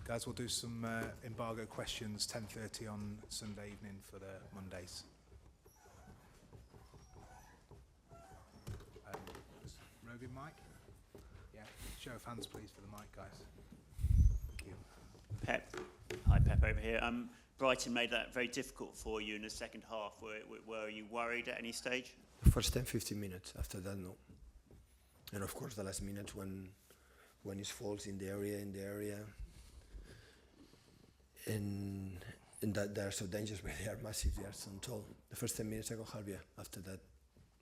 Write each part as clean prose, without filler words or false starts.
Guys, we'll do some embargo questions 10:30 on Sunday evening for the Mondays. Roving mic? Yeah, show of hands please for the mic, guys. Thank you. Pep. Hi, Pep over here. Brighton made that very difficult for you in the second half. Were you worried at any stage? The first 10, 15 minutes. After that, no. And of course, the last minute when it falls in the area, and that they are so dangerous, but they are massive, they are so tall. The first 10 minutes, second half, yeah. After that,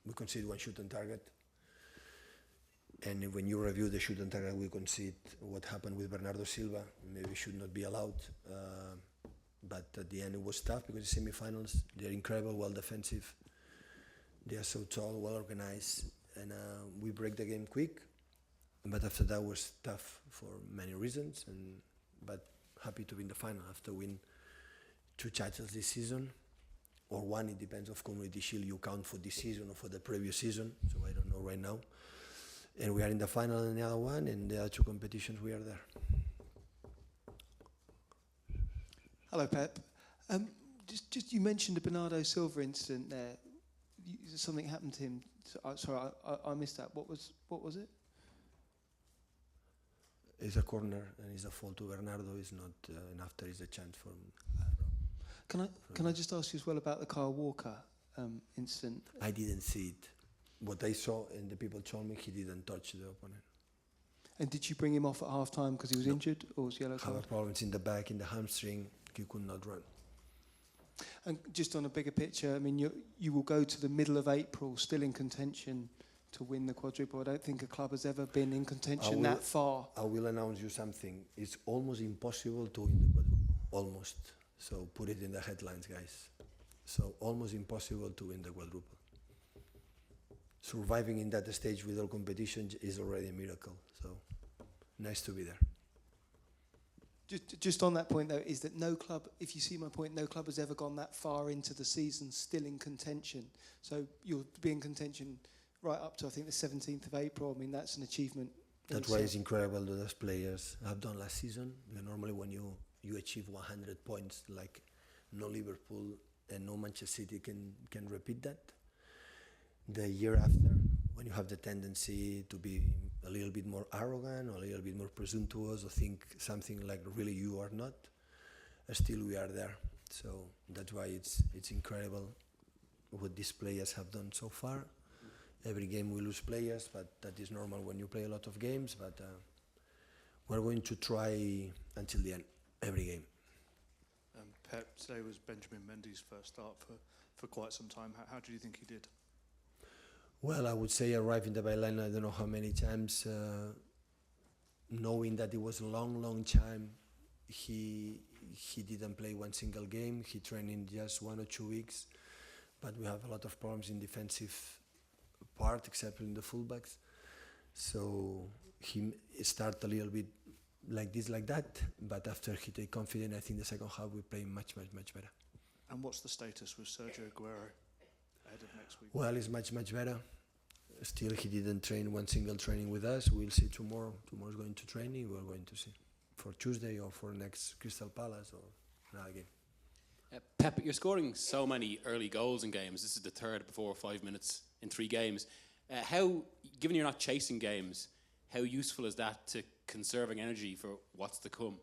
we conceded one shot on target. And when you review the shoot on target, we concede what happened with Bernardo Silva. Maybe should not be allowed. But at the end, it was tough because the semi-finals, they're incredible, well defensive. They are so tall, well organized, and we break the game quick. But after that was tough for many reasons. But happy to be in the final after win 2 titles this season, or 1. It depends of Community Shield you count for this season or for the previous season. So I don't know right now. And we are in the final in the other one, and the other 2 competitions we are there. Hello, Pep. Just you mentioned the Bernardo Silva incident there. Something happened to him. Sorry, I missed that. What was it? It's a corner and it's a fault to Bernardo. It's not, and after is a chance for. Can I just ask you as well about the Kyle Walker incident? I didn't see it. What I saw and the people told me, he didn't touch the opponent. And did you bring him off at half time because he was injured, or was yellow card? Had problems in the back, in the hamstring. He could not run. And just on a bigger picture, I mean, you will go to the middle of April, still in contention to win the quadruple. I don't think a club has ever been in contention that far. I will announce you something. It's almost impossible to win the quadruple. Almost. So put it in the headlines, guys. So almost impossible to win the quadruple. Surviving in that stage with all competition is already a miracle. So nice to be there. Just on that point, though, is that no club, if you see my point, no club has ever gone that far into the season still in contention. So you'll be in contention right up to, I think, the 17th of April. I mean, that's an achievement. That's why it's incredible that those players have done last season. Because normally when you achieve 100 points, like no Liverpool and no Manchester City can repeat that. The year after, when you have the tendency to be a little bit more arrogant or a little bit more presumptuous or think something like really you are not, still we are there. So that's why it's incredible what these players have done so far. Every game we lose players, but that is normal when you play a lot of games. But we're going to try until the end, every game. Pep, today was Benjamin Mendy's first start for quite some time. How do you think he did? Well, I would say arriving the byline, I don't know how many times, knowing that it was a long time, he didn't play one single game. He trained in just 1 or 2 weeks, but we have a lot of problems in defensive part, except in the fullbacks. So he started a little bit like this, like that, but after he take confidence, I think the second half we play much better. And what's the status with Sergio Aguero ahead of next week? Well, it's much better. Still, he didn't train one single training with us. We'll see tomorrow. Tomorrow's going to training. We're going to see for Tuesday or for next Crystal Palace or another game. Pep, you're scoring so many early goals in games. This is the third before 5 minutes in 3 games. Given you're not chasing games, how useful is that to conserving energy for what's to come?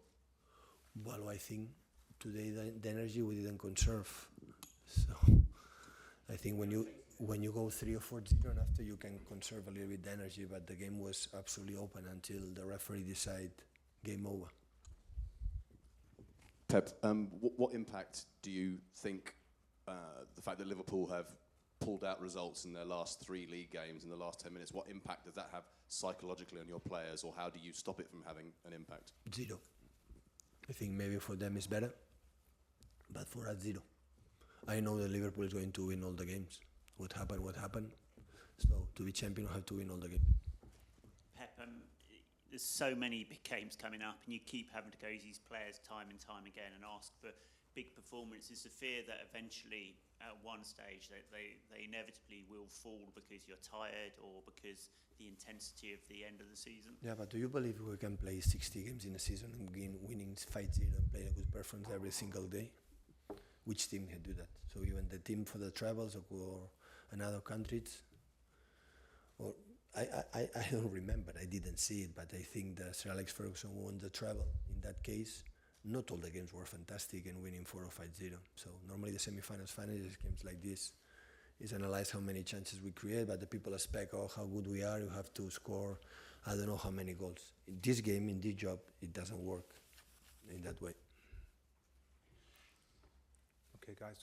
Well, I think today the energy we didn't conserve. So I think when you go 3 or 4-0 and after you can conserve a little bit the energy, but the game was absolutely open until the referee decided game over. Pep, what impact do you think the fact that Liverpool have pulled out results in their last 3 league games in the last 10 minutes, what impact does that have psychologically on your players, or how do you stop it from having an impact? 0. I think maybe for them it's better, but for us 0. I know that Liverpool is going to win all the games. What happened. So to be champion, you have to win all the games. Pep, there's so many big games coming up, and you keep having to go to these players time and time again and ask for big performance, is the fear that eventually at one stage they inevitably will fall because you're tired or because the intensity of the end of the season? Yeah, but do you believe we can play 60 games in a season and winning 5-0 and play a good performance every single day? Which team can do that? So even the team for the travels or another countries? Or I don't remember, I didn't see it, but I think that Sir Alex Ferguson won the treble in that case. Not all the games were fantastic and winning 4 or 5-0. So normally the semi-finals, finals, games like this is analyze how many chances we create, but the people expect, oh, how good we are, you have to score, I don't know how many goals. In this game, in this job, it doesn't work in that way. Okay, guys,